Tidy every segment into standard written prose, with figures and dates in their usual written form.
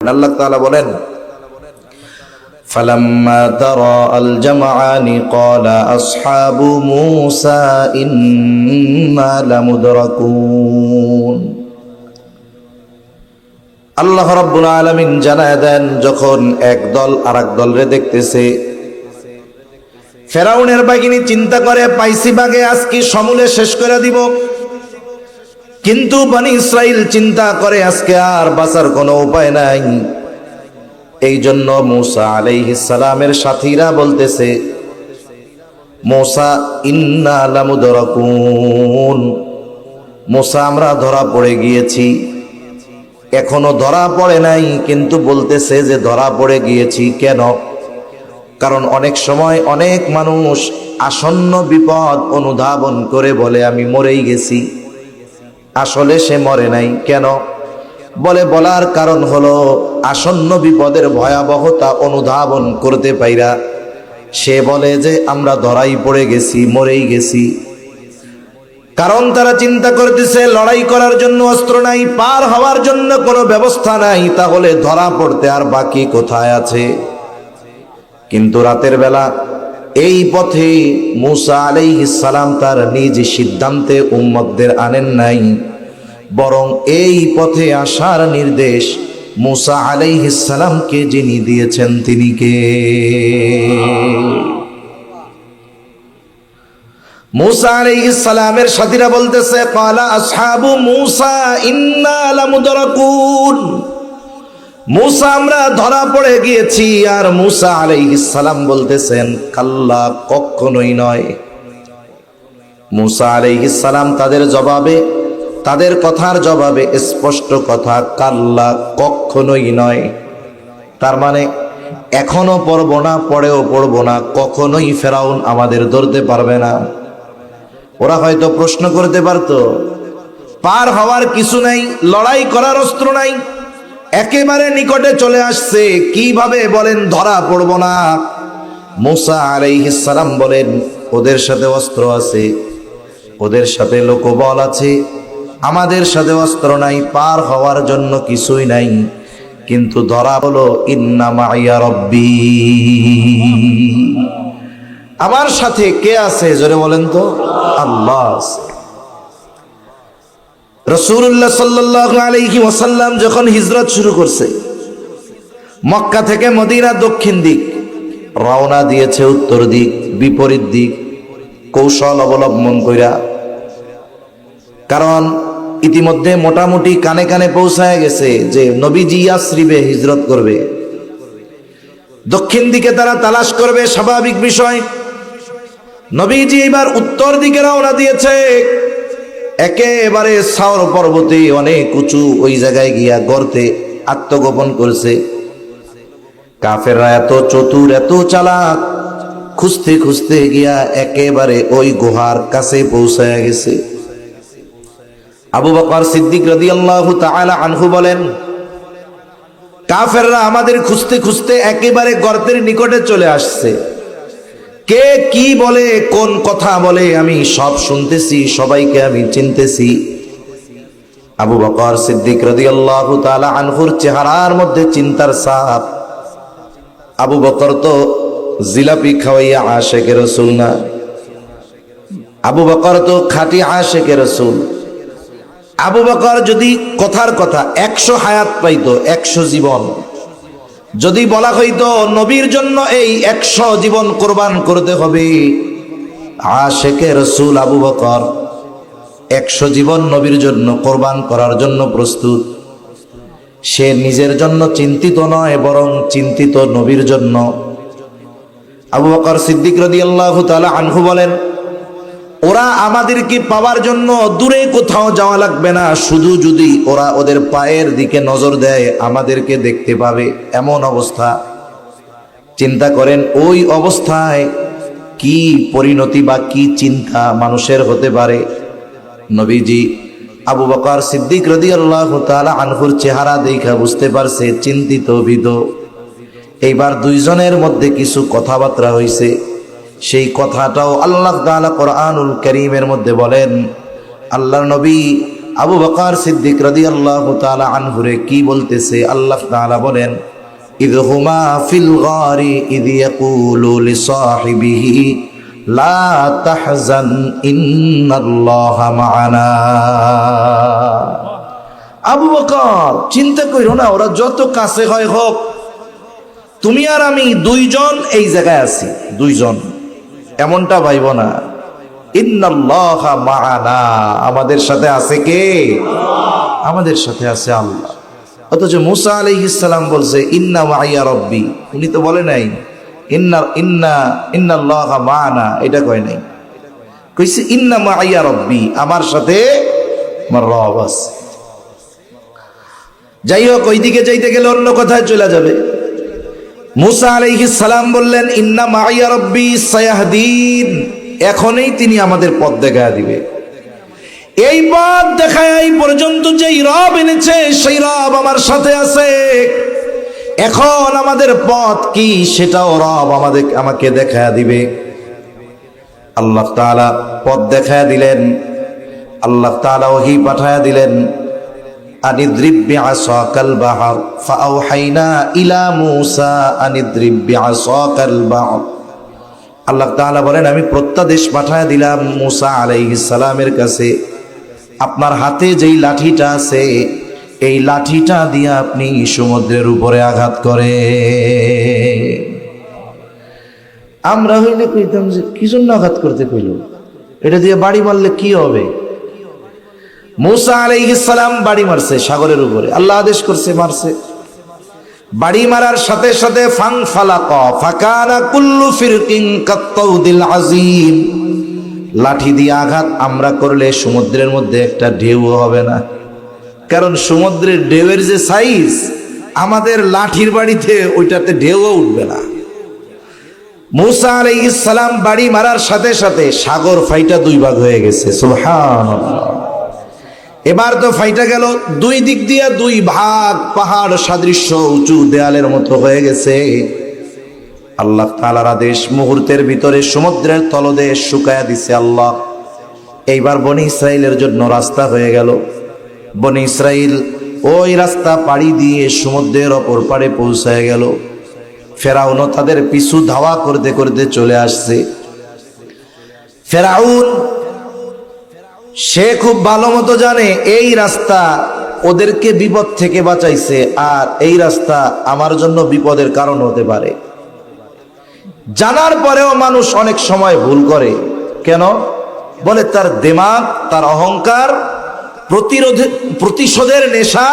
আল্লাহ তাআলা বলেন ফালাম্মা তারাআল জামআনি ক্বালা আসহাবু মূসা ইন্না লামুদরাকুন। আল্লাহ রাব্বুল আলামিন জানায় দেন, যখন এক দল আরেক দলরে দেখতেছে, ফেরাউনের বাহিনী চিন্তা করে পাইছি বাগে আজকে সমূলে শেষ করে দিব। কিন্তু বনি ইসরাইল চিন্তা করে আজকে আর বাঁচার কোনো উপায় নাই। এই জন্য মূসা আলাইহিস সালামের সাথীরা বলতেছে, মূসা ইন্না লামুদরাকুন, মূসা আমরা ধরা পড়ে গিয়েছি। এখনো ধরা পড়ে নাই, কিন্তু বলতেছে যে ধরা পড়ে গিয়েছি। কেন? কারণ অনেক সময় অনেক মানুষ আসন্ন বিপদ অনুধাবন করে বলে আমি মরেই গেছি, আসলে সে মরে নাই। কেন বলে? বলার কারণ হলো আসন্ন বিপদের ভয়াবহতা অনুধাবন করতে পাইরা সে বলে যে আমরা ধরাই পড়ে গেছি, মরেই গেছি। কারণ তারা চিন্তা করতেছে লড়াই করার জন্য অস্ত্র নাই, পার হওয়ার জন্য কোনো ব্যবস্থা নাই, তাহলে ধরা পড়তে আর বাকি কোথায় আছে? কিন্তু রাতের বেলা এই পথে মূসা আলাইহিস সালাম তার নিজ সিদ্ধান্তে উম্মতদের আনেন নাই, বরং এই পথে আসার নির্দেশ মূসা আলাইহিস সালামকে যিনি দিয়েছেন তিনি কে? মূসা আলাইহিস সালামের সাথীরা বলতেছে, ক্বালা আসহাবু মূসা ইন্না লামুদরাকুন, মূসা আমরা ধরা পড়ে গিয়েছি। আর মূসা আলাইহিস সালাম বলতেছেন, কাল্লা, কখনোই নয়। মূসা আলাইহিস সালাম তাদের জবাবে, তাদের কথার জবাবে স্পষ্ট কথা, কাল্লা, কখনোই নয়। তার মানে এখনো পড়ব না, পরেও পড়ব না, কখনোই ফেরাউন আমাদের ধরতে পারবে না। ওরা হয়তো প্রশ্ন করতে পারতো, পার হওয়ার কিছু নাই, লড়াই করার অস্ত্র নাই, একেবারে নিকটে চলে আসছে, কিভাবে বলেন ধরা পড়ব না? মূসা আলাইহিস সালাম বলেন, ওদের সাথে অস্ত্র আছে, ওদের সাথে লোকবল আছে, আমাদের সাথে অস্ত্র নাই, পার হওয়ার জন্য কিছুই নাই, কিন্তু ধরা হলো ইন্না মাইয়া রব্বি, আমার সাথে কে আছে? জোরে বলেন তো, আল্লাহ আছে। রাসূলুল্লাহ সাল্লাল্লাহু আলাইহি ওয়াসাল্লাম যখন হিজরত শুরু করছে, মক্কা থেকে মদিনা দক্ষিণ দিক, রওনা দিয়েছে উত্তর দিক, বিপরীত দিক, কৌশল অবলম্বন কইরা। কারণ ইতিমধ্যে মোটামুটি কানে কানে পৌঁছায় গেছে যে নবীজি ইয়াসরিবে হিজরত করবে, দক্ষিণ দিকে তারা তালাশ করবে, স্বাভাবিক বিষয়। নবীজি এবার উত্তর দিকে রওনা দিয়েছে, একেবারে সাওর পর্বতে অনেক উঁচু, ওই জায়গায় গিয়া গর্তে আত্মগোপন করছে। কাফেররা এত চতুর, এত চালাক, খুঁজতে খুঁজতে গিয়া একেবারে ওই গুহার কাছে পৌঁছায় গেছে। আবু বকর সিদ্দিক রাদিয়াল্লাহু তাআলা আনহু বলেন, কাফেররা আমাদের খুঁজতে খুঁজতে একেবারে গর্তের নিকটে চলে আসছে। কে কি বলে, কোন কথা বলে, আমি সব শুনতেছি, সবাইকে আমি চিনতেছি। আবু বকর সিদ্দিক রাদিয়াল্লাহু তাআলা আনহুর চেহারার মধ্যে চিন্তার ছাপ। আবু বকর তো জিলাপি খাওয়াইয়া আশেকে রাসূল না, আবু বকর তো খাঁটি আশেকে রাসূল। আবু বকর যদি কথার কথা 100 হায়াত পাইতো, 100 জীবন যদি বলা হইতো নবীর জন্য এই 100 জীবন কোরবান করতে হবে, আশেকে রাসূল আবু বকর 100 জীবন নবীর জন্য কোরবান করার জন্য প্রস্তুত। সে নিজের জন্য চিন্তিত নয়, বরং চিন্তিত নবীর জন্য। আবু বকর সিদ্দিক রাদিয়াল্লাহু তাআলা আনহু বলেন, ওরা আমাদেরকে পাওয়ার জন্য দূরে কোথাও যাওয়া লাগবে না, শুধু যদি ওরা ওদের পায়ের দিকে নজর দেয় আমাদেরকে দেখতে পাবে, এমন অবস্থা। চিন্তা করেন ওই অবস্থায় কি পরিণতি বা কি চিন্তা মানুষের হতে পারে। নবীজি আবু বকর সিদ্দিক রাদিয়াল্লাহু তাআলা আনহুর চেহারা দেখা বুঝতে পারছে চিন্তিত, ভীত। এইবার দুইজনের মধ্যে কিছু কথাবার্তা হইছে, সেই কথাটাও আল্লাহ তাআলা কোরআনুল কারীমের মধ্যে বলেন, আল্লাহর নবী আবু বকর সিদ্দিক রাদিয়াল্লাহু তাআলা আনহুরে কি বলতেছে? আল্লাহ তাআলা বলেন, ইয হুমা ফিল গারি ইয ইয়াকুলু লিসাহিবিহি লা তাহজান ইন্নাল্লাহা মা'ানা। আবু বকর, চিন্তা কইরো না, ওরা যত কাছে হয় হোক, তুমি আর আমি দুইজন এই জায়গায় আছি, দুইজন, এমনটা ভাইব না। ইন্নাল্লাহা মা'ানা, আমাদের সাথে আছে কে? আমাদের সাথে আছে আল্লাহ। অথচ মুসা আলাইহিস সালাম বলছে ইন্না মাইয়া রব্বি, উনি তো বলে নাই ইন্নাল্লাহা মা'ানা, এটা কয় নাই, কইছে ইন্না মাইয়া রব্বি, আমার সাথে আমার রব আছে। যাই হোক, ওইদিকে যাইতে গেলে অন্য কথায় চলে যাবে। মুসা আলাইহিস সালাম বললেন ইন্না মাইয়া রব্বি সায়াহদিন, এখনই তিনি আমাদের পথ দেখায় দিবে। এই পথ দেখায় এই পর্যন্ত যেই রব এনেছে সেই রব আমার সাথে আছে। এখন আমাদের পথ কি সেটাও রব আমাকে দেখায় দিবে। আল্লাহ তাআলা পথ দেখায় দিলেন। আল্লাহ তাআলা ওহী পাঠায় দিলেন, আনিদ্রিব বিআসাকাল বাহর ফাআওহাইনা ইলা মূসা আনিদ্রিব বিআসাকাল বাহর। আল্লাহ তাআলা বলেন, আমি প্রত্যাদেশ পাঠায় দিলাম মূসা আলাইহিস সালামের কাছে, আপনার হাতে যেই লাঠিটা আছে এই লাঠিটা দিয়ে আপনি সমুদ্রের উপরে আঘাত করে। আমরা হইলে কইতাম যে কি জন্য আঘাত করতে কইল, এটা দিয়ে বাড়ি মারলে কি হবে? মূসা আলাইহিস সালাম বাড়ি মারছে সাগরের উপরে, আল্লাহ আদেশ করছে, মারছে। বাড়ি মারার সাথে সাথে ফাং ফালাকা ফাকানা কুল্লু ফিরকিন কাত্তাউদিল আযীম। লাঠি দিয়ে আঘাত আমরা করলে সমুদ্রের মধ্যে একটা ঢেউ হবে না, কারণ সমুদ্রের ঢেউয়ের যে সাইজ, আমাদের লাঠির বাড়িতে ওইটাতে ঢেউও উঠবে না। মূসা আলাইহিস সালাম বাড়ি মারার সাথে সাথে সাগর ফাইটা দুই ভাগ হয়ে গেছে। সুবহানাল্লাহ। এবার তো ফাইটা গেল, দুই দিক দিয়ে দুই ভাগ, পাহাড় সাদৃশ্য উঁচু দেয়ালের মতো হয়ে গেছে। আল্লাহ তাআলার আদেশ, মুহূর্তের ভিতরে সমুদ্রের তলদেশ শুকায়া দিছে আল্লাহ। এইবার বনি ইসরাইলের জন্য রাস্তা হয়ে গেল। বনি ইসরাইল ওই রাস্তা পাড়ি দিয়ে সমুদ্রের অপর পাড়ে পৌঁছায় গেল। ফেরাউনও তাদের পিছু ধাওয়া করতে করতে চলে আসছে। ফেরাউন সে খুব ভালো মতো জানে এই রাস্তা ওদেরকে বিপদ থেকে বাঁচাইছে, আর এই রাস্তা আমার জন্য বিপদের কারণ হতে পারে। জানার পরেও মানুষ অনেক সময় ভুল করে। কেন? বলে তার দিমাগ, তার অহংকার, প্রতিশোধের নেশা,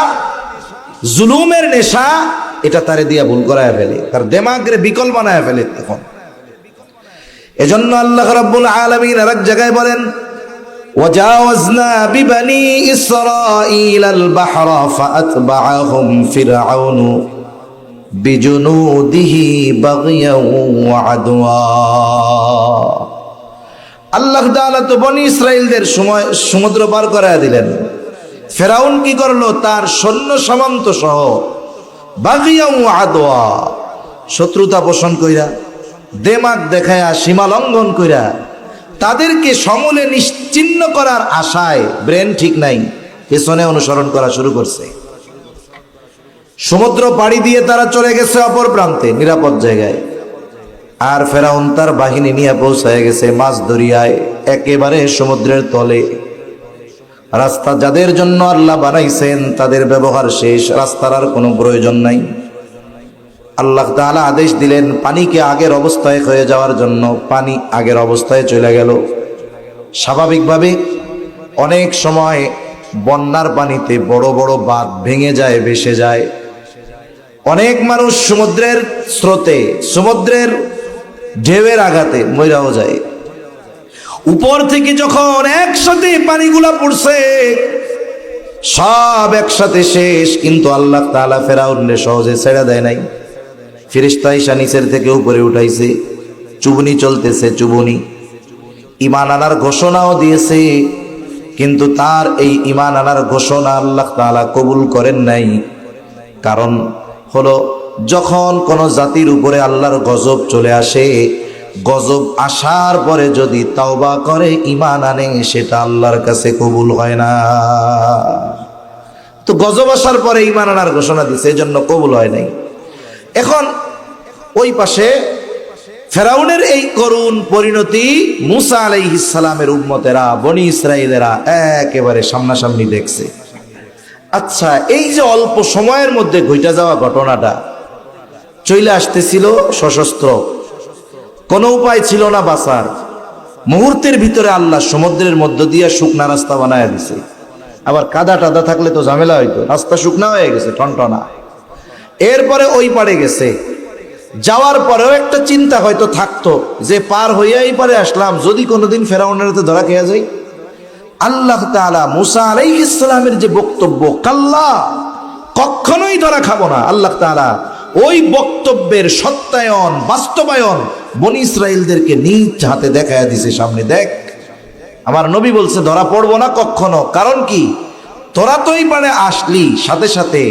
জুলুমের নেশা, এটা তারে দিয়া ভুল করায় ফেলে, তার দিমাগরে বিকল বানায় ফেলে। তখন এজন্য আল্লাহ রাব্বুল আলামিন আরেক জায়গায় বলেন, وجاوزنا ببني إسرائيل البحر فأتبعهم فرعون بجنوده بغيا وعدوا। আল্লাহ তাআলা তো বনি ইসরাইলদের সমুদ্র পার করায় দিলেন। ফেরাউন কি করলো? তার সৈন্য সামন্ত সহ বাগিয়া ওয়া আদওয়া, শত্রুতা পোষণ কইরা, দেমাগ দেখায়া, সীমা লঙ্ঘন কইরা, তাদেরকে সমূলে নিশ্চিহ্ন করার আশায়, ব্রেন ঠিক নাই, পেছনে অনুসরণ করা শুরু করছে। সমুদ্র পাড়ি দিয়ে তারা চলে গেছে অপর প্রান্তে, নিরাপদ জায়গায়। আর ফেরাউন তার বাহিনী নিয়ে পৌঁছায় গেছে মাঝ দরিয়ায়, একেবারে সমুদ্রের তলে। রাস্তা যাদের জন্য আল্লাহ বানাইছেন তাদের ব্যবহার শেষ, রাস্তার আর কোনো প্রয়োজন নাই। আল্লাহ তাআলা আদেশ দিলেন পানিকে আগের অবস্থায় হয়ে যাওয়ার জন্য। পানি আগের অবস্থায় চলে গেল। স্বাভাবিকভাবে অনেক সময় বন্যার পানিতে বড় বড় বাঁধ ভেঙে যায়, ভেসে যায়। অনেক মানুষ সমুদ্রের স্রোতে, সমুদ্রের ঢেউয়ের আঘাতে মইরাও যায়। উপর থেকে যখন একসাথে পানিগুলা পড়ছে, সব একসাথে শেষ, কিন্তু আল্লাহ তাআলা ফেরাউনকে সহজে ছেড়ে দেয় নাই। ফেরেশতা এসে নিচের থেকে উপরে উঠাইছে, চুবনি চলতেছে, চুবনি। ঈমান আনার ঘোষণাও দিয়েছে, কিন্তু তার এই ঈমান আনার ঘোষণা আল্লাহ তাআলা কবুল করেন নাই। কারণ হলো, যখন কোন জাতির উপরে আল্লাহর গজব চলে আসে, গজব আসার পরে যদি তওবা করে ঈমান আনে সেটা আল্লাহর কাছে কবুল হয় না। তো গজব আসার পরে ঈমান আনার ঘোষণা দিয়েছে, এজন্য কবুল হয় নাই। এখন ওই পাশে ফেরাউনের এই করুণ পরিণতি মুসা আলাইহিস সালামের উম্মতেরা, বনি ইসরাইলেরা একেবারে সামনাসামনি দেখছে। আচ্ছা, এই যে অল্প সময়ের মধ্যে ঘটে যাওয়া ঘটনাটা, চলে আসতেছিল সশস্ত্র, কোনো উপায় ছিল না বাঁচার। মুহূর্তের ভিতরে আল্লাহ সমুদ্রের মধ্য দিয়ে শুকনা রাস্তা বানায় দিছে। আবার কাদা টাদা থাকলে তো ঝামেলা হইতো, রাস্তা শুকনা হয়ে গেছে, টনটনা। এরপরে ওই পারে গেছে, যাওয়ার পরেও একটা চিন্তা হয়তো থাকতো যে পার হইয়াই পারে আসলাম, যদি কোনোদিন ফেরাউনের হাতে ধরা খেয়ে যাই। আল্লাহ তাআলা মুসা আলাইহিস সালামের যে বক্তব্য, কাল্লা, কখনোই ধরা খাবো না, আল্লাহ তাআলা ওই বক্তব্যের সত্যায়ন, বাস্তবায়ন বনি ইসরাইলদেরকে নিজ হাতে দেখায় দিছে। সামনে দেখ, আমার নবী বলছে ধরা পড়বো না কখনো। কারণ কি, তোরা তো এই পারে আসলি, সাথে সাথে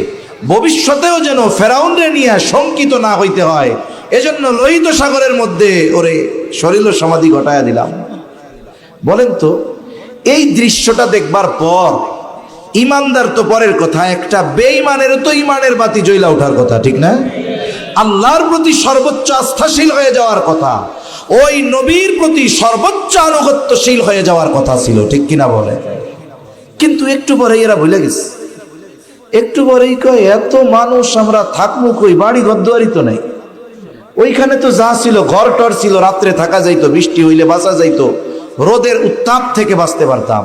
ভবিষ্যতেও যেন ফেরাউনরে নিয়ে শঙ্কিত না হইতে হয়, এজন্য লোহিত সাগরের মধ্যে ওরে শরীর সমাধি ঘটায়া দিলাম। বলেন তো, এই দৃশ্যটা দেখবার পর ইমানদার তো পরের কথা, একটা বেঈমানের তো ইমানের বাতি জ্বলা ওঠার কথা, ঠিক না? আল্লাহর প্রতি সর্বোচ্চ আস্থাশীল হয়ে যাওয়ার কথা, ওই নবীর প্রতি সর্বোচ্চ আনুগত্যশীল হয়ে যাওয়ার কথা ছিল, ঠিক কিনা বলে? কিন্তু একটু পরে এরা ভুলে গেছে। একটু পরেই কয়, এত মানুষ আমরা থাকবো কই, বাড়ি ঘর দুয়ারি তো নাই। ওইখানে তো যা ছিল, ঘর টর ছিল, রাত্রে থাকা যাইতো, বৃষ্টি হইলে বাঁচা যাইতো, রোদের উত্তাপ থেকে বাঁচতে পারতাম।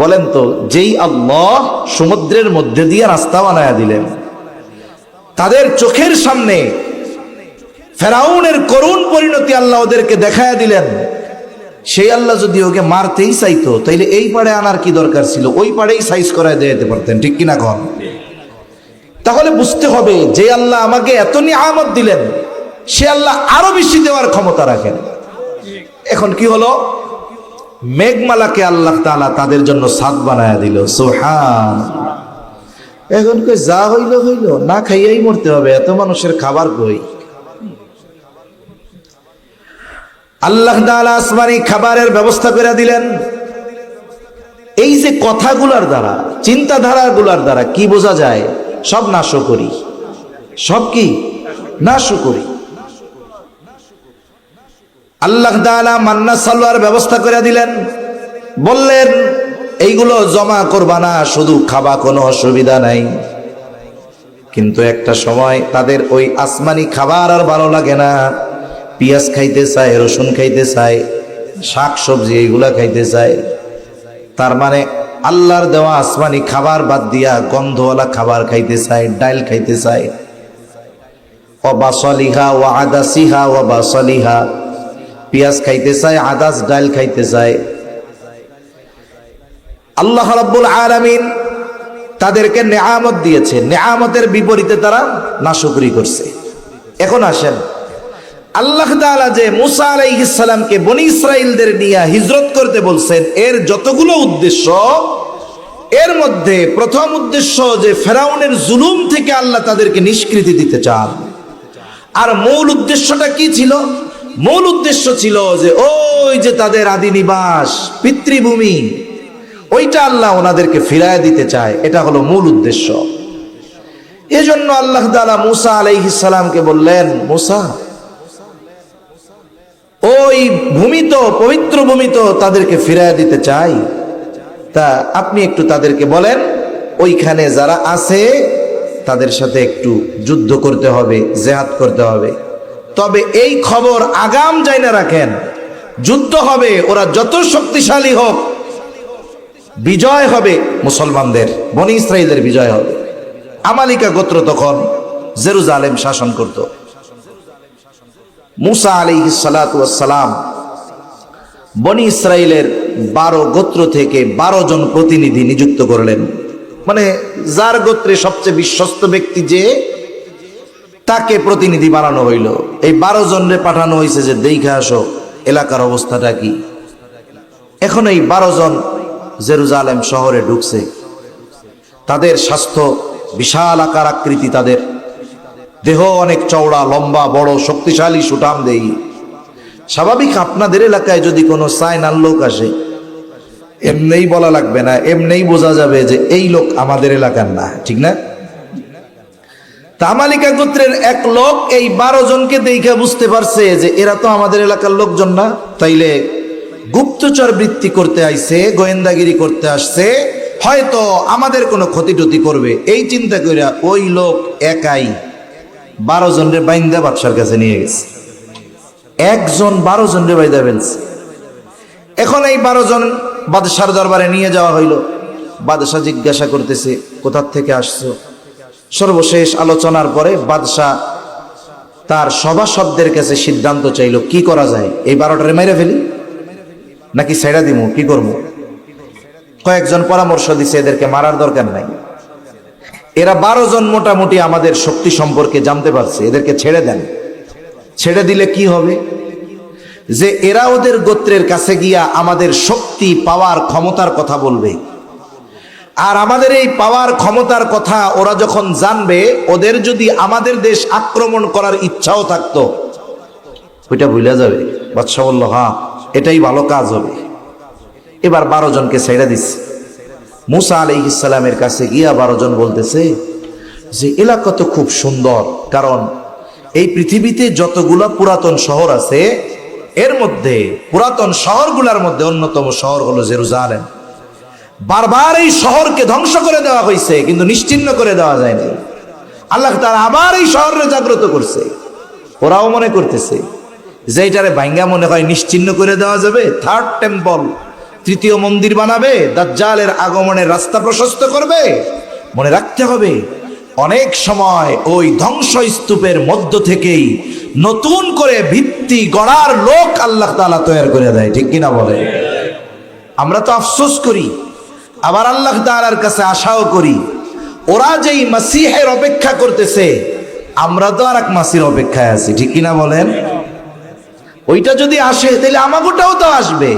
বলেন তো, যেই আল্লাহ সমুদ্রের মধ্যে দিয়ে রাস্তা বানায়া দিলেন, তাদের চোখের সামনে ফেরাউনের করুণ পরিণতি আল্লাহ ওদেরকে দেখায়া দিলেন, সেই আল্লাহ যদি ওকে মারতেই চাইতো তাইলে এই পাড়ে আনার কি দরকার ছিল? ওই পাড়েই সাইজ করায় দিতে পারতেন, ঠিক কিনা কন? তাহলে বুঝতে হবে যে আল্লাহ আমাকে এত নিয়ামত দিলেন, সে আল্লাহ আরো বেশি দেওয়ার ক্ষমতা রাখেন। এখন কি হলো, মেঘমালাকে আল্লাহ তাআলা তাদের জন্য ছাদ বানায়া দিল। সুবহান। এখন কই যা হইল হইল, না খাইয়াই মরতে হবে, এত মানুষের খাবার কই? আল্লাহ তাআলা আসমানি খাবারের ব্যবস্থা করে দিলেন। এই যে কথাগুলার দ্বারা, চিন্তাধারাগুলার দ্বারা কি বোঝা যায়? সব নাশকরি, সব কি নাশকরি। আল্লাহ তাআলা মান্না সালোয়ার ব্যবস্থা করে দিলেন, বললেন এইগুলো জমা করবা না, শুধু খাবা, কোনো অসুবিধা নাই। কিন্তু একটা সময় তাদের ওই আসমানি খাবার আর ভালো লাগে না, পেঁয়াজ খাইতে চায়, রসুন খাইতে চায়, শাক সবজি এইগুলা খাইতে চায়। তার মানে আল্লাহর দেওয়া আসমানি খাবার বাদ দিয়া গন্ধওয়ালা খাবার খাইতে চায়, ডাল খাইতে চায়। ও বাসলিহা ও আদাসিহা ও বাসলিহা, পেঁয়াজ খাইতে চায়, আদাস ডাল খাইতে চায়। আল্লাহ রাব্বুল আলামিন তাদেরকে নেয়ামত দিয়েছে, নেয়ামতের বিপরীতে তারা নাশকরি করছে। এখন আসেন, আল্লাহ তাআলা যে মুসা আলাইহিস সালামকে বনি ইসরাইলদের নিয়ে হিজরত করতে বলছেন, এর যতগুলো উদ্দেশ্য, এর মধ্যে প্রথম উদ্দেশ্য যে ফেরাউনের জুলুম থেকে আল্লাহ তাদেরকে নিষ্কৃতি দিতে চান। আর মূল উদ্দেশ্যটা কি ছিল? মূল উদ্দেশ্য ছিল যে ওই যে তাদের আদি নিবাস, পিতৃভূমি, ওইটা আল্লাহ ওনাদেরকে ফিরায় দিতে চায়। এটা হলো মূল উদ্দেশ্য। এজন্য আল্লাহ তাআলা মুসা আলাইহিস সালামকে বললেন, মুসা, ওই ভূমি তো পবিত্র ভূমি তো তাদেরকে ফিরায় দিতে চাই, তা আপনি একটু তাদেরকে বলেন ওইখানে যারা আছে তাদের সাথে একটু যুদ্ধ করতে হবে, জিহাদ করতে হবে। তবে এই খবর আগাম জাইনা রাখেন, যুদ্ধ হবে, ওরা যত শক্তিশালী হোক, বিজয় হবে মুসলমানদের, বনি ইসরাইলের বিজয় হবে। আমালিকা গোত্র তখন জেরুজালেম শাসন করত। মুসা আলাইহিস সালাতু ওয়াস সালাম বনি ইসরাইলের 12 গোত্র থেকে 12 জন প্রতিনিধি নিযুক্ত করলেন। মানে যার গোত্রে সবচেয়ে বিশ্বস্ত ব্যক্তি যে, তাকে প্রতিনিধি বানানো হইল। এই 12 জনরে পাঠানো হয়েছে যে দেখে আসো এলাকার অবস্থাটা কি। এখন এই 12 জন জেরুজালেম শহরে ঢুকছে। তাদের স্বাস্থ্য বিশাল আকার আকৃতি, তাদের দেহ অনেক চওড়া, লম্বা, বড়, শক্তিশালী, সুঠাম দেহী। স্বাভাবিক আপনাদের এলাকায় যদি কোনো চায়নার লোক আসে, এমনিই বলা লাগবে না, এমনিই বোঝা যাবে যে এই লোক আমাদের এলাকার না, ঠিক না? তামালিকা গোত্রের এক লোক এই 12 জনকে দেখে বুঝতে পারছে যে এরা তো আমাদের এলাকার লোকজন না, তাইলে গুপ্তচর বৃত্তি করতে আইছে, গোয়েন্দাগিরি করতে আসছে, হয়তো আমাদের কোনো ক্ষতি টতি করবে, এই চিন্তা কইরা ওই লোক একাই 12 জনের বাইন্দা বাদশার কাছে নিয়ে গেছে। একজন 12 জনের বাইন্দা ফেলছে। এখন এই 12 জন বাদশার দরবারে নিয়ে যাওয়া হইল। বাদশাহ জিজ্ঞাসা করতেছে, কোথা থেকে আসছো? সর্বশেষ আলোচনার পরে বাদশাহ তার সভাসদদের কাছে সিদ্ধান্ত চাইল, কি করা যায়, এই 12টারে মেরে ফেলি নাকি ছেড়ে দিব, কি করবো? কয়েকজন পরামর্শ দিছে, এদেরকে মারার দরকার নাই, এরা 12 জন মোটামুটি আমাদের শক্তি সম্পর্কে জানতে পারছে, এদেরকে ছেড়ে দেন। ছেড়ে দিলে কি হবে? যে এরা ওদের গোত্রের কাছে গিয়া আমাদের শক্তি পাওয়ার ক্ষমতার কথা বলবে, আর আমাদের এই পাওয়ার ক্ষমতার কথা ওরা যখন জানবে, ওদের যদি আমাদের দেশ আক্রমণ করার ইচ্ছাও থাকতো, ওইটা ভুলে যাবে। বাদশা বলল, হ্যাঁ এটাই ভালো কাজ হবে। এবার 12 জনকে ছেড়ে দিচ্ছে। মুসা আলাইহিস সালামের কাছে গিয়া 12 জন বলতেছে যে এলাকা তো খুব সুন্দর, কারণ এই পৃথিবীতে যতগুলা পুরাতন শহর আছে এর মধ্যে পুরাতন শহরগুলোর মধ্যে অন্যতম শহর হলো জেরুজালেম। বারবার এই শহরকে ধ্বংস করে দেওয়া হয়েছে, কিন্তু নিশ্চিহ্ন করে দেওয়া যায়নি। আল্লাহ তাআলা আবার এই শহরে জাগ্রত করছে। ওরাও মনে করতেছে যে এটারে ভাঙ্গা মনে হয় নিশ্চিহ্ন করে দেওয়া যাবে, থার্ড টেম্পল, তৃতীয় মন্দির বানাবে, দাজ্জালের আগমনের রাস্তা প্রশস্ত করবে। মনে রাখতে হবে, অনেক সময় ওই ধ্বংসস্তূপের মধ্য থেকেই নতুন করে ভিত্তি গড়ার লোক আল্লাহ তাআলা তৈরি করে দেয়, ঠিক কিনা বলে? আমরা তো আফসোস করি, আবার আল্লাহ তাআলার কাছে আশাও করি। ওরা যেই মাসিহের অপেক্ষা করতেছে, আমরা তো আর এক মাসির অপেক্ষায় আছি, ঠিক কিনা বলেন? ওইটা যদি আসে তাহলে আমাগোটাও তো আসবে।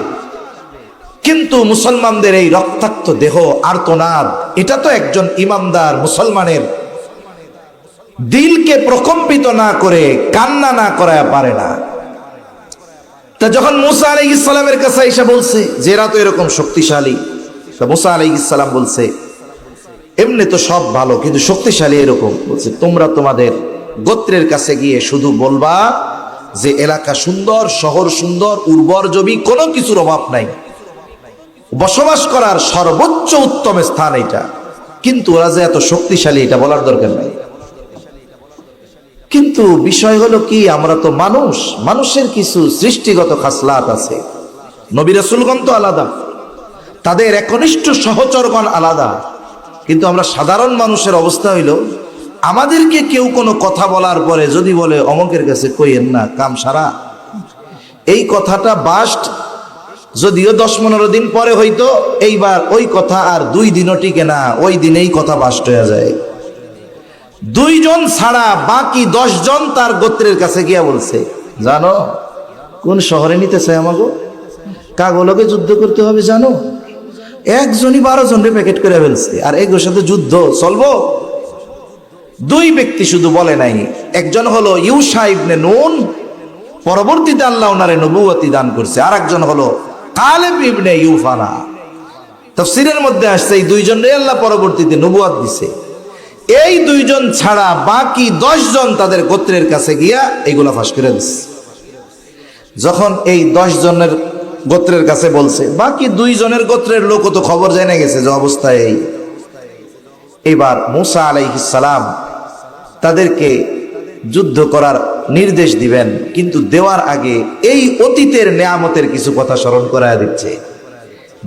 কিন্তু মুসলমানদের এই রক্তাক্ত দেহ আর্তনাদ, এটা তো একজন ইমানদার মুসলমানের দিলকে প্রকম্পিত না করে, কান্না না করায় পারে না। তা যখন মুসা আলাইহিস সালামের কাছে এসে বলছে যে এরা তো এরকম শক্তিশালী, তা মুসা আলাইহিস সালাম বলছে এমনি তো সব ভালো, কিন্তু শক্তিশালী এরকম। বলছে তোমরা তোমাদের গোত্রের কাছে গিয়ে শুধু বলবা যে এলাকা সুন্দর, শহর সুন্দর, উর্বর জমি, কোনো কিছুর অভাব নাই, বসবাস করার সর্বোচ্চ উত্তম স্থান এটা, কিন্তু ওরা যে এত শক্তিশালী এটা বলার দরকার নাই। কিন্তু বিষয় হলো কি, আমরা তো মানুষ, মানুষের কিছু সৃষ্টিগত খাসলাত আছে। নবী রাসূলগণ তো আলাদা, তাদের একনিষ্ঠ সহচরগণ আলাদা, কিন্তু আমরা সাধারণ মানুষের অবস্থা হইল, আমাদেরকে কেউ কোনো কথা বলার পরে যদি বলে অমকের কাছে কইেন না, কাম সারা, এই কথাটা বাস্ট যদিও 10-15 দিন পরে হইতো, এইবার ওই কথা আর 2 দিনও টিকে না, ওই দিনেই কথা বাস্ট হয়ে যায়। 2 জন ছাড়া বাকি 10 জন তার গোত্রের কাছে গিয়া বলছে, জানো কোন শহরে নিতে চাই আমাগো, কাগলকে যুদ্ধ করতে হবে জানো, একজনই 12 জনের প্যাকেট করে ফেলছে, আর এগুলোর সাথে যুদ্ধ চলবো। 2 ব্যক্তি শুধু বলে নাই, একজন হলো ইউশা ইবনে নুন, পরবর্তীতে আল্লাহ ওনারে নবুয়তি দান করছে, আর একজন হলো কালেব ইবনে ইউফানা। তাফসীরের মধ্যে আসছে এই 2 জনরে আল্লাহ পরবর্তীতে নবুয়ত দিছে। এই 2 জন ছাড়া বাকি 10 জন তাদের গোত্রের কাছে গিয়া এগুলা ফাঁস করে দিচ্ছে। যখন এই 10 জনের গোত্রের কাছে বলছে, বাকি 2 জনের গোত্রের লোকও তো খবর জেনে গেছে যে অবস্থায় এই। এবার মুসা আলাইহিস সালাম তাদেরকে যুদ্ধ করার নির্দেশ দিবেন, কিন্তু দেওয়ার আগে এই অতীতের নেয়ামতের কিছু কথা স্মরণ করায় দিচ্ছে।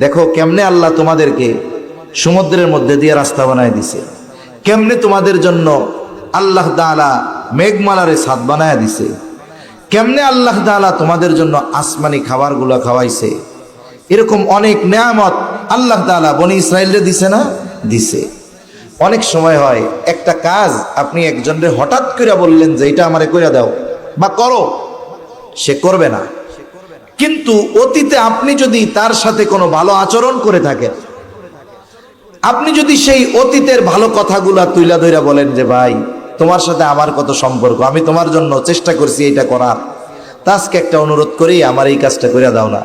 দেখো কেমনে আল্লাহ তোমাদেরকে সমুদ্রের মধ্যে দিয়ে রাস্তা বানায় দিছে, কেমনে তোমাদের জন্য আল্লাহ তাআলা মেঘমালারে ছাদ বানায় দিছে, কেমনে আল্লাহ তাআলা তোমাদের জন্য আসমানি খাবারগুলো খাওয়াইছে। এরকম অনেক নেয়ামত আল্লাহ তাআলা বনি ইসরাইলরে দিছে না? দিছে। অনেক সময় হয় একটা কাজ আপনি একজনের হঠাৎ করে বললেন যে এটা আমারে কইরা দাও বা করো, সে করবে না, কিন্তু অতীতে আপনি যদি তার সাথে কোনো ভালো আচরণ করে থাকেন, আপনি যদি সেই অতীতের ভালো কথাগুলা তুইলা ধইরা বলেন যে ভাই তোমার সাথে আমার কত সম্পর্ক, আমি তোমার জন্য চেষ্টা করছি এটা করার, তা আজকে একটা অনুরোধ করি, আমার এই কাজটা করে দাও না।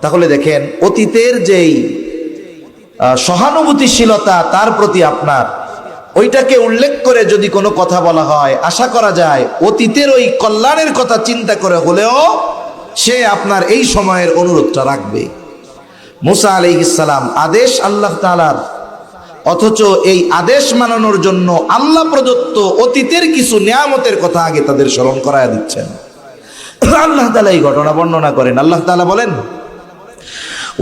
তাহলে দেখেন অতীতের যেই সহানুভূতিশীলতা তার প্রতি আপনার, ওইটাকে উল্লেখ করে যদি কোনো কথা বলা হয়, আশা করা যায় অতীতের ওই কল্যাণের কথা চিন্তা করে হলেও সে আপনার এই সময়ের অনুরোধটা রাখবে। মুসা আলাইহিস সালাম আদেশ আল্লাহ তাআলার, অথচ এই আদেশ মানানোর জন্য আল্লাহ প্রদত্ত অতীতের কিছু নিয়ামতের কথা আগে তাদের স্মরণ করায় দিচ্ছেন। আল্লাহ তাআলা এই ঘটনা বর্ণনা করেন। আল্লাহ তাআলা বলেন,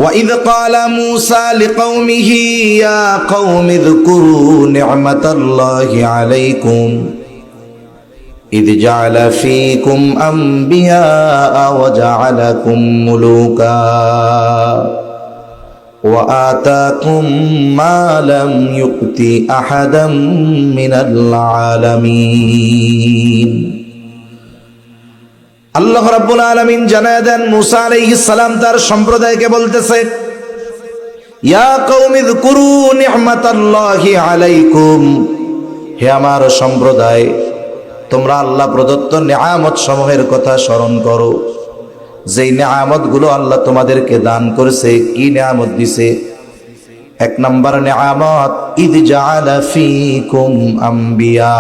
وَإِذْ قَالَ مُوسَى لِقَوْمِهِ يَا قَوْمِ اذْكُرُوا نِعْمَةَ اللَّهِ عَلَيْكُمْ إِذْ جَعَلَ فِيكُمْ أَنْبِيَاءَ وَجَعَلَكُمْ مُلُوكًا وَآتَاكُمْ مَا لَمْ يُؤْتِ أَحَدًا مِنَ الْعَالَمِينَ। আল্লাহ রাব্বুল আলামিন জানায় দেন, মুসা আলাইহিস সালাম তার সম্প্রদায়কে বলতেছে, ইয়া কওমি যকুরু নি'মাতাল্লাহি আলাইকুম, হে আমার সম্প্রদায়, তোমরা আল্লাহ প্রদত্ত নিয়ামত সমূহের কথা স্মরণ করো। যেই নিয়ামতগুলো আল্লাহ তোমাদেরকে দান করেছে। কি নিয়ামত দিছে? এক নম্বর নিয়ামত, ইদ জাআলা ফীকুম আম্বিয়া,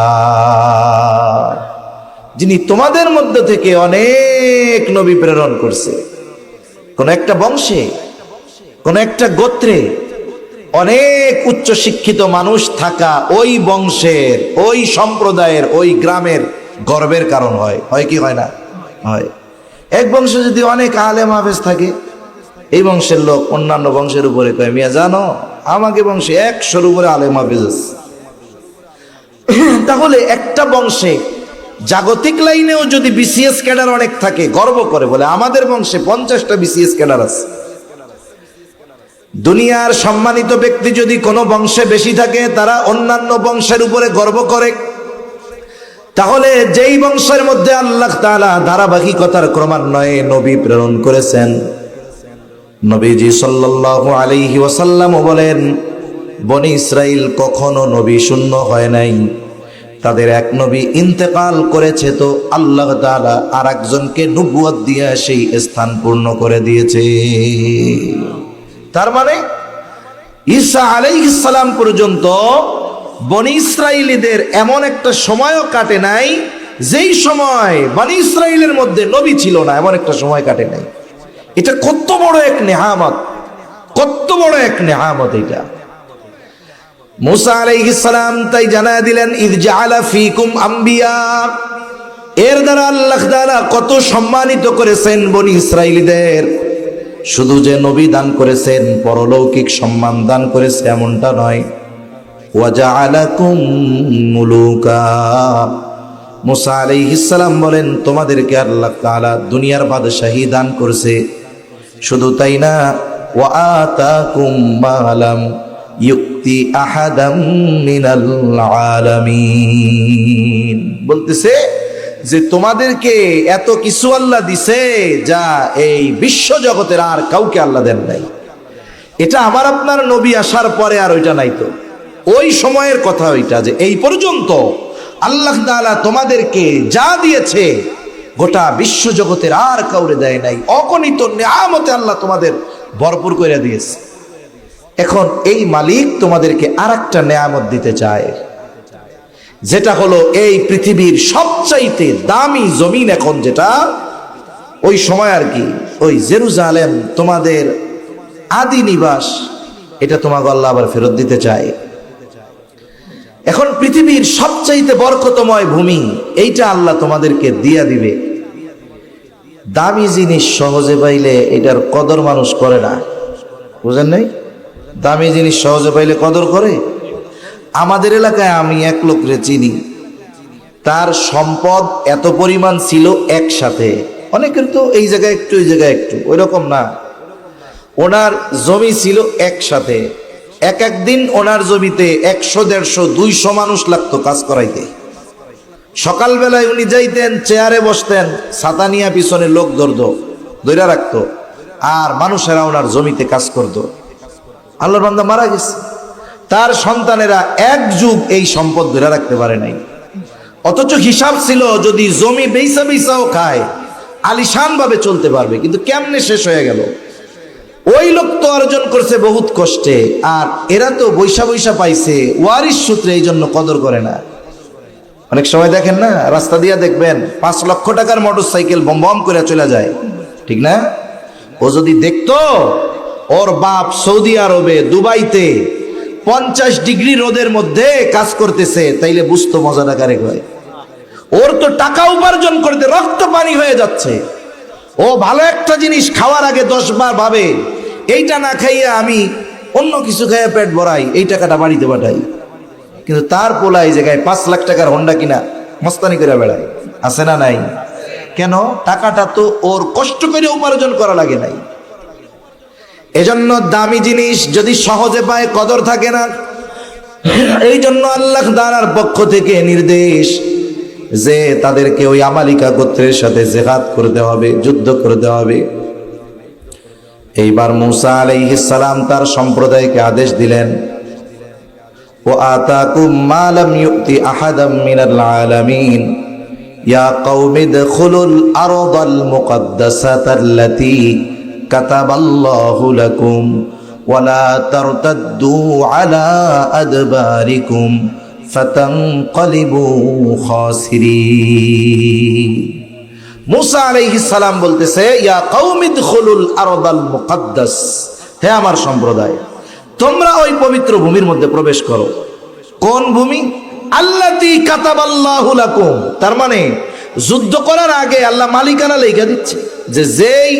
যিনি তোমাদের মধ্য থেকে অনেক নবী প্রেরণ করছে। কোন একটা বংশে, কোন একটা গোত্রে অনেক উচ্চ শিক্ষিত মানুষ থাকা ওই বংশের, ওই সম্প্রদায়ের, ওই গ্রামের গর্বের কারণ হয়। হয় কি হয় না? হয়। এক বংশে যদি অনেক আলেম হাফেজ থাকে, এই বংশের লোক অন্যান্য বংশের উপরে কয়, মিয়া জানো আমাকে বংশে 100-র উপরে আলেম হাফেজ আছে। তাহলে একটা বংশে জাগতিক লাইনেও যদি বিসিএস ক্যাডার অনেক থাকে, গর্ব করে বলে আমাদের বংশে 50টা বিসিএস ক্যাডার আছে। দুনিয়ার সম্মানিত ব্যক্তি যদি কোনো বংশে বেশি থাকে, তারা অন্যান্য বংশের উপরে গর্ব করে। তাহলে যেই বংশের মধ্যে আল্লাহ তাআলা ধারাবাহিকতার ক্রমান্বয়ে নবী প্রেরণ করেছেন, নবীজি সাল্লাল্লাহু আলাইহি ওয়াসাল্লাম বলেন, বনি ইসরাইল কখনো নবী শূন্য হয় নাই। তাদের এক নবী ইন্তেকাল করেছে, তো আল্লাহ তাআলা আর একজনকে নবুয়ত দিয়ে সেই স্থান পূর্ণ করে দিয়েছে। তার মানে ঈসা আলাইহিস সালাম পর্যন্ত বনি ইসরাইলীদের এমন একটা সময়ও কাটে নাই যেই সময় বনি ইসরাইলের মধ্যে নবী ছিল না, এমন একটা সময় কাটে নাই। এটা কত বড় এক নেয়ামত, কত বড় এক নেয়ামত এটা। মুসা আলাইহিস সালাম তাই জানায় দিলেন, ইয জাআলা ফীকুম আম্বিয়া, এর দ্বারা আল্লাহ তাআলা কত সম্মানিত করেছেন বনি ইসরাইলীদের। শুধু যে নবী দান করেছেন, পরলৌকিক সম্মান দান করেছে এমনটা নয়। ওয়া জাআলাকুম মুলুকা, মুসা আলাইহিস সালাম বলেন, তোমাদেরকে আল্লাহ তাআলা দুনিয়ার বাদশাহী দান করেছে। শুধু তাই না, ওয়া আতাকুম মা লাম ইউতি আহাদাম মিনাল আলামিন, বলতেছে যে তোমাদেরকে এত কিছু আল্লাহ দিছে যা এই বিশ্ব জগতের আর কাউকে আল্লাহ দেন নাই। এটা আমার আপনার নবী আসার পরে আর ওইটা নাই। তো ওই সময়ের কথা ওইটা, যে এই পর্যন্ত আল্লাহ তাআলা তোমাদেরকে যা দিয়েছে গোটা বিশ্ব জগতের আর কাউরে দেয় নাই। অগণিত নিয়ামতে আল্লাহ তোমাদের ভরপুর করে দিয়েছে। এখন এই মালিক তোমাদেরকে আর একটা নিয়ামত দিতে চায়, যেটা হলো এই পৃথিবীর সবচাইতে দামি জমিন। এখন যেটা ওই সময় আর কি, ওই জেরুজালেম তোমাদের আদি নিবাস, এটা তোমাকে আল্লাহ আবার ফেরত দিতে চায়। এখন পৃথিবীর সবচাইতে বরকতময় ভূমি, এইটা আল্লাহ তোমাদেরকে দিয়া দিবে। দামি জিনিস সহজে পাইলে এটার কদর মানুষ করে না, বুঝেন নাই? দামি জিনিস সহজে পাইলে কদর করে। আমাদের এলাকায় আমি এক লোকরে চিনি, তার সম্পদ এত পরিমাণ ছিল একসাথে, অনেকের তো এই জায়গায় একটু এই জায়গায় একটু, ওই রকম না। ওনার জমি ছিল একসাথে, এক একদিন ওনার জমিতে 100, 150, 200 মানুষ লাগতো কাজ করাইতে। সকালবেলায় উনি যাইতেন, চেয়ারে বসতেন, ছাতা নিয়ে পিছনে লোক ধরে রাখতো, আর মানুষেরা ওনার জমিতে কাজ করতো। আল্লাহর বান্দা মারা গেছে, তার সন্তানেরা এক যুগ এই সম্পদ ধরে রাখতে পারে নাই। অথচ হিসাব ছিল যদি জমি বেচা বেচাও খায় আলিশান ভাবে চলতে পারবে। কিন্তু কেমনে শেষ হয়ে গেল? ওই লোক তো অর্জন করছে বহুত কষ্টে, আর এরা তো বৈশা বৈশা পাইছে ওয়ারিশ সূত্রে, এই জন্য কদর করে না। অনেক সময় দেখেন না, রাস্তা দিয়ে দেখবেন 5 লক্ষ টাকার মোটর সাইকেল বম বম করে চলে যায়, ঠিক না? ও যদি দেখতো ওর বাপ সৌদি আরবে দুবাইতে 50 ডিগ্রি রোদের মধ্যে কাজ করতেছে, তাইলে বুঝতো মজাটা কারে কয়। ওর তো টাকা উপার্জন করতে রক্ত পানি হয়ে যাচ্ছে। ও ভালো একটা জিনিস খাওয়ার আগে 10 বার ভাবে, এইটা না খাইয়া আমি অন্য কিছু খাইয়া পেট ভরাই, এই টাকাটা বাড়িতে পাঠাই। কিন্তু তার পোলা এই জায়গায় 5 লাখ টাকার হোন্ডা কিনা মস্তানি করে বেড়ায়, আছে না নাই? কেন? টাকাটা তো ওর কষ্ট করে উপার্জন করা লাগে নাই। এজন্য দামি জিনিস যদি সহজে পায় কদর থাকে না। এই জন্য আল্লাহ তাআলার পক্ষ থেকে নির্দেশ যে তাদেরকে ওই আমালিকা গোত্রের সাথে জিহাদ করতে হবে, যুদ্ধ করতে হবে। এইবার মূসা আলাইহিস সালাম তার সম্প্রদায়কে আদেশ দিলেন, ওয়া আতাকুম মা লাম ইউতি আহাদাম মিনাল আলামিন ইয়া কওমি দখুলুল আরদাল মুকদ্দাসাতাল্লাতী কাতাবাল্লাহু লাকুম ওয়া লা তারতাদ্দু আলা আদবারিকুম ফাতানকালিবু খাসিরিন। মূসা আলাইহিস সালাম বলতেছে, ইয়া কওমি দখুলুল আরদাল মুকদ্দাস, হে আমার সম্প্রদায়, তোমরা ওই পবিত্র ভূমির মধ্যে প্রবেশ করো। কোন ভূমি? আল্লাতী কাতাবাল্লাহু লাকুম, তার মানে যুদ্ধ করার আগে আল্লাহ মালিকানা লেখা দিচ্ছে যে যেই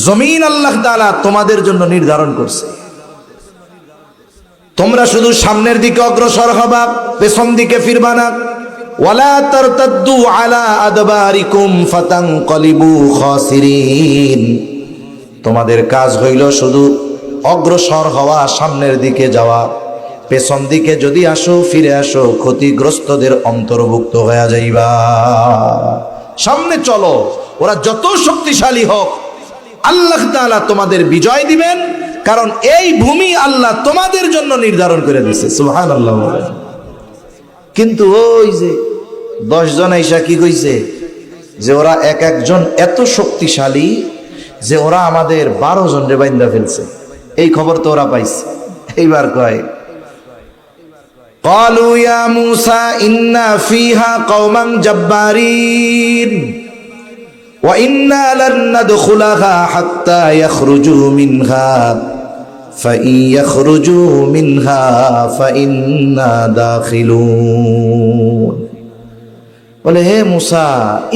জমিন আল্লাহ তাআলা তোমাদের জন্য নির্ধারণ করছে, তোমরা শুধু সামনের দিকে অগ্রসর হবা, পেছন দিকে ফিরবা না। ওয়ালা তারতাদ্দু আলা আদবারিকুম ফাতানকালিবু খাসিরিন, তোমাদের কাজ হইল শুধু অগ্রসর হওয়া, সামনের দিকে যাওয়া। পেছন দিকে যদি আসো, ফিরে আসো, ক্ষতিগ্রস্তদের অন্তর্ভুক্ত হয়ে যাইবা। সামনে চলো, ওরা যত শক্তিশালী হোক আল্লাহ তাআলা তোমাদের বিজয় দিবেন, কারণ এই ভূমি আল্লাহ তোমাদের জন্য নির্ধারণ করে দিয়েছে। সুবহানাল্লাহ। কিন্তু ওই যে 10 জন আইসা কি কইছে যে ওরা এক একজন এত শক্তিশালী যে ওরা আমাদের 12 জন রে বাইন্দা ফেলছে, এই খবর তো ওরা পাইছে। এইবার কয়, ক্বালু ইয়া মূসা ইন্না ফিহা কওমান জাব্বারিন ওয়া ইন্না লান নাদখুলাহা হাত্তা ইয়াখরুজু মিনহা ফাইন ইয়াখরুজু মিনহা ফাইন্না দাখিলুন। বলে, হে মূসা,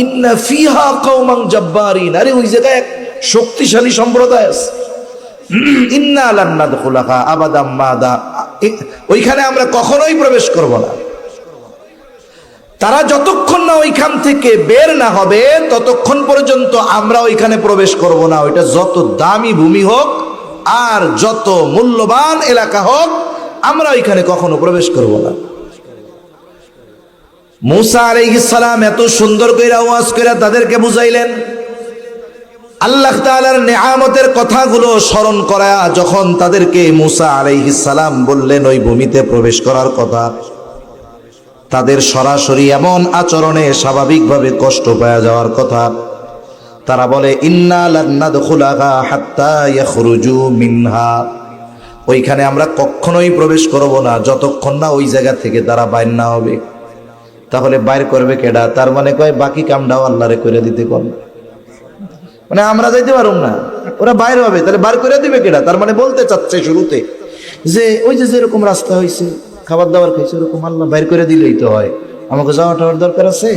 ইন্না ফিহা কওমান জাব্বারিন, আরে ওই জায়গায় এক শক্তিশালী সম্প্রদায় আছে। ইন্না লান নাদখুলাহা আবাদাম মাদা, ওইখানে আমরা কখনোই প্রবেশ করব না। তারা যতক্ষণ না ওইখান থেকে বের না হবে ততক্ষণ পর্যন্ত আমরা ওইখানে প্রবেশ করব না। ওইটা যত দামি ভূমি হোক আর যত মূল্যবান এলাকা হোক, আমরা ওইখানে কখনো প্রবেশ করব না। মূসা আলাইহিস সালাম এত সুন্দর করে ওয়াজ করে তাদেরকে বুঝাইলেন। আল্লাহ তাআলার নেয়ামতের কথাগুলো স্মরণ করা যখন তাদেরকে মূসা আলাইহিস সালাম বললেন ওই ভূমিতে প্রবেশ করার কথা, তাদের সরাসরি এমন আচরণে স্বাভাবিকভাবে কষ্ট পাওয়া যাওয়ার কথা। তারা বলে, ইন্না লান নাদখুলাহা হাত্তা ইয়াখরুজু মিনহা, ওইখানে আমরা কখনোই প্রবেশ করব না যতক্ষণ না ওই জায়গা থেকে তারা বাইর না হবে। তাহলে বাইর করবে কেডা? তার মানে কয় বাকি কামটাও আল্লাহরে করে দিতে কর, মানে আমরা যাইতে পারুম না, ওরা বাইর হবে, তাহলে বার করে দিবে কেডা? তার মানে বলতে চাচ্ছে শুরুতে যে ওই যে যেরকম রাস্তা হয়েছে, খাবার দাবার খাইছে, ওরকম আল্লাহ বাইর করে দিলেই তো হয়, আমাকে যাওয়া টাওয়ার দরকার আছে।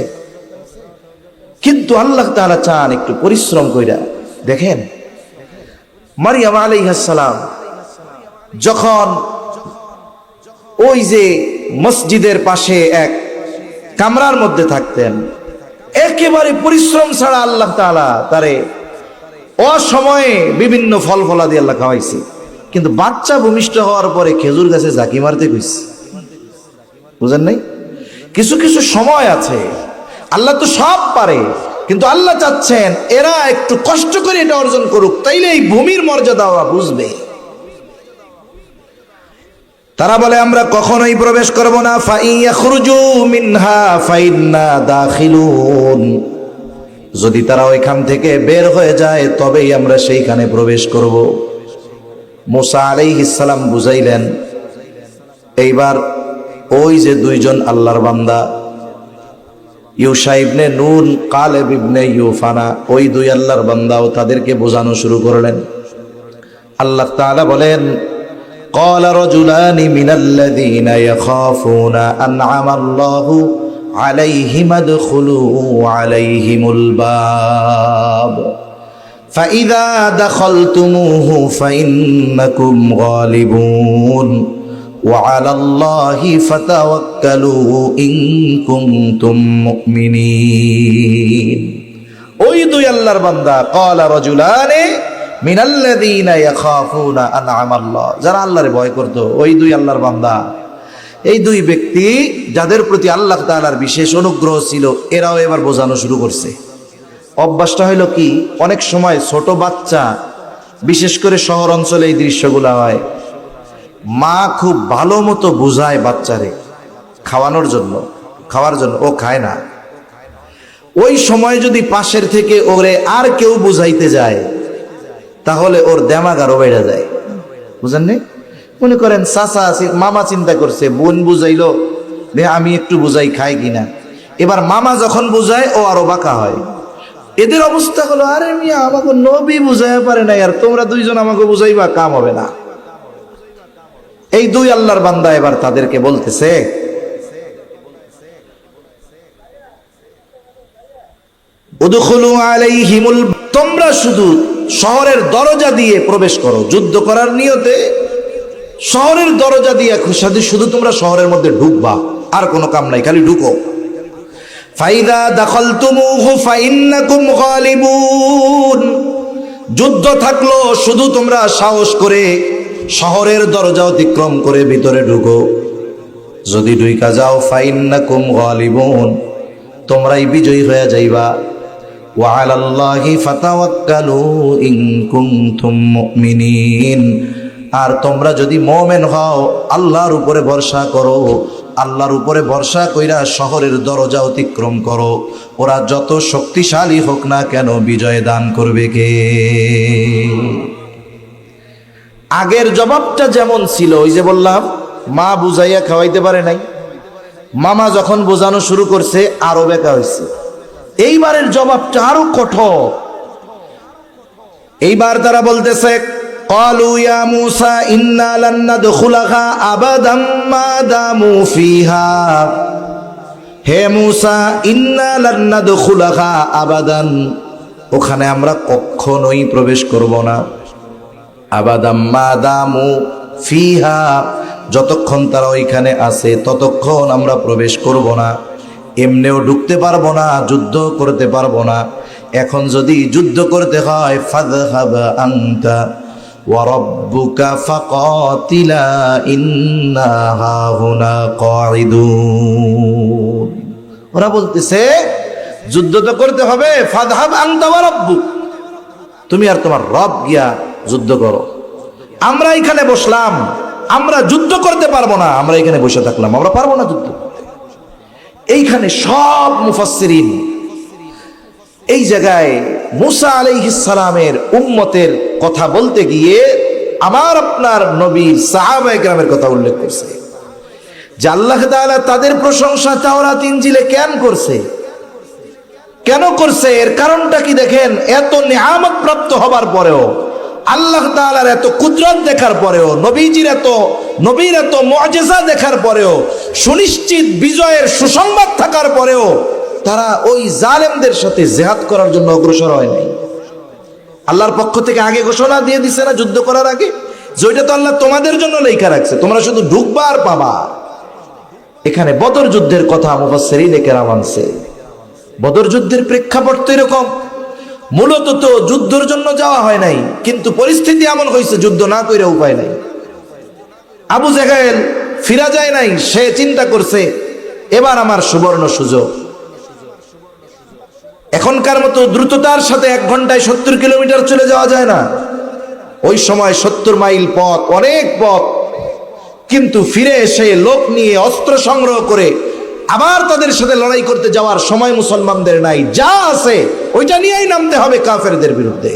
কিন্তু আল্লাহ তাআলা চান একটু পরিশ্রম কইরা। দেখেন, মারিয়াম আলাইহিস সালাম যখন ওই যে মসজিদের পাশে এক কামরার মধ্যে থাকতেন, একেবারে পরিশ্রম ছাড়া আল্লাহ তাআলা তারে অসময়ে বিভিন্ন ফল ফলাদি আল্লাহ খাওয়াইছে। কিন্তু বাচ্চা ভূমিষ্ঠ হওয়ার পরে খেজুর গাছে ঝাঁকি মারতে কইছে। বুঝেন নাই? কিছু কিছু সময় আছে, আল্লাহ তো সব পারে, কিন্তু আল্লাহ চাচ্ছেন এরা একটু কষ্ট করে এটা অর্জন করুক, তাইলে এই ভূমির মর্যাদা ওরা বুঝবে। তারা বলে, আমরা কখনোই প্রবেশ করব না। ফাইন ইয়াখরুজু মিনহা ফাইন্না দাখিলুন, যদি তারা ওইখান থেকে বের হয়ে যায় তবেই আমরা সেইখানে প্রবেশ করব। মুসা আলাইহিস সালাম বুঝাইলেন। এইবার ওই যে দুইজন আল্লাহর বান্দা ইউশা ইবনে নুন, কালেব ইবনে ইউফানা, ওই দুই আল্লাহর বান্দাও তাদেরকে বোঝানো শুরু করলেন। আল্লাহ তাআলা বলেন, قال رجلان من الذين يخافون أنعم الله عليهم ادخلوا عليهم الباب فإذا دخلتموه فإنكم غالبون وعلى الله فتوكلوا إن كنتم مؤمنين। ওই দুই আল্লাহর বান্দা قال رجلان মিনাল্লাযীনা ইয়াখাফুনা আনআমাল্লাহ, যারা আল্লাহরে ভয় করত, ওই দুই আল্লাহর বান্দা, এই দুই ব্যক্তি যাদের প্রতি আল্লাহ তাআলার বিশেষ অনুগ্রহ ছিল, এরাও এবার বোঝানো শুরু করছে। অভ্যাসটা হলো কি, অনেক সময় ছোট বাচ্চা, বিশেষ করে শহর অঞ্চলে এই দৃশ্যগুলো হয়, মা খুব ভালো মতো বুঝায় বাচ্চারে খাওয়ানোর জন্য, খাওয়ার জন্য, ও খায় না। ওই সময় যদি পাশের থেকে ওরে আর কেউ বুঝাইতে যায় তাহলে ওর দেমাগ আরো বেড়ে যায়, বুঝেন নি? মনে করেন চাচা মামা চিন্তা করছে, বোন বুঝাইলো, আমি একটু বুঝাই খাই কিনা। এবার মামা যখন বুঝায় ও আরো বাঁকা হয়। এদের অবস্থা হলো, আরে মিয়া আমাকে নবী বুঝাইয়া পারে না, আর তোমরা দুইজন আমাকে বুঝাইবা, কাম হবে না। এই দুই আল্লাহর বান্দা এবার তাদেরকে বলতেছে, উদখুলু আলাইহিমুল, তোমরা শুধু শহরের দরজা দিয়ে প্রবেশ করো, যুদ্ধ করার নিয়তে শহরের দরজা দিয়ে শুধু তোমরা শহরের মধ্যে ঢুকবা, আর কোনো কাম নাই, খালি ঢুকো। ফাইদা দাখালতুমুহু ফাইন্নাকুম গালিবুন, যুদ্ধ থাকলো শুধু তোমরা সাহস করে শহরের দরজা অতিক্রম করে ভিতরে ঢুকো। যদি ঢুইকা যাও ফাইন্নাকুম গালিবুন, তোমরাই বিজয়ী হয়ে যাইবা। وعلى الله فتوكلوا إن كنتم مؤمنين, আর তোমরা যদি মুমিন হও আল্লাহর উপরে ভরসা করো, আল্লাহর উপরে ভরসা কইরা শহরের দরজা অতিক্রম করো, ওরা যত শক্তিশালী হোক না কেন বিজয় দান করবে কে? আগের জবাবটা যেমন ছিল, ওই যে বললাম মা বুঝাইয়া খাওয়াইতে পারে নাই, মামা যখন বোঝানো শুরু করছে আরো বেকা হয়েছে। এইবারের জবাবটা আরো কঠোর। এইবার তারা বলতেছে, ক্বালু ইয়া মূসা ইন্না লান নাদখুলাহা আবাদাম মা দামু ফিহা, হে মূসা ইন্না লান নাদখুলাহা আবাদান, ওখানে আমরা কখনোই প্রবেশ করব না। আবাদাম মা দামু ফিহা, যতক্ষণ তারা ওইখানে আছে ততক্ষণ আমরা প্রবেশ করব না। এমনিও ঢুকতে পারবো না, যুদ্ধ করতে পারবো না। এখন যদি যুদ্ধ করতে হয় ফাযহাব আনতা ওয়া রাব্বুকা ফাকাতিলা ইন্না হাহুনা কাঈদুন। ওরা বলতেছে যুদ্ধ তো করতে হবে, ফাযহাব আনতা ওয়া রাব্বুক, তুমি আর তোমার রব গিয়া যুদ্ধ করো। আমরা এখানে বসলাম, আমরা যুদ্ধ করতে পারবো না, আমরা এখানে বসে থাকলাম, আমরা পারবো না যুদ্ধ। এইখানে সব মুফাসসিরিন এই জায়গায় মুসা আলাইহিস সালামের উম্মতের কথা বলতে গিয়ে আমার আপনার নবীর সাহাবায়ে কেরামের কথা উল্লেখ করছে, যে আল্লাহ তাআলা তাদের প্রশংসা তাওরাত ইনজিলে কেন করছে, কেন করছে, এর কারণটা কি দেখেন। এত নিয়ামত প্রাপ্ত হবার পরেও, আল্লাহ তাআলার এত কুদরত দেখার পরেও, নবীর এত মুআজিজা দেখার পরেও, সুনিশ্চিত বিজয়ের সুসংবাদ থাকার পরেও তারা ওই জালেমদের সাথে জিহাদ করার জন্য অগ্রসর হয় নাই। আল্লাহর পক্ষ থেকে আগে ঘোষণা দিয়ে দিছে না যুদ্ধ করার আগে, যে ওইটা তো আল্লাহ তোমাদের জন্য লেখা রাখছে, তোমরা শুধু ঢুকবা আর পাবা। এখানে বদর যুদ্ধের কথা মুফাসসিরিনে কেরাম আনছে। বদর যুদ্ধের প্রেক্ষাপট তো এরকম, মূলত তো যুদ্ধের জন্য যাওয়া হয় নাই, কিন্তু পরিস্থিতি এমন হয়েছে যুদ্ধ না কইরা উপায় নাই। আবু জাহেল ফিরা যায় নাই, সে চিন্তা করছে এবার আমার সুবর্ণ সুযোগ। এখনকার মতো দ্রুততার সাথে 1 ঘন্টায় 70 কিলোমিটার চলে যাওয়া যায় না। ওই সময় 70 মাইল পথ, অনেক পথ, কিন্তু ফিরে এসে লোক নিয়ে অস্ত্র সংগ্রহ করে আবার তাদের সাথে লড়াই করতে যাওয়ার সময় মুসলমানদের নাই। যা আছে ওইটা নিয়েই নামতে হবে কাফেরদের বিরুদ্ধে।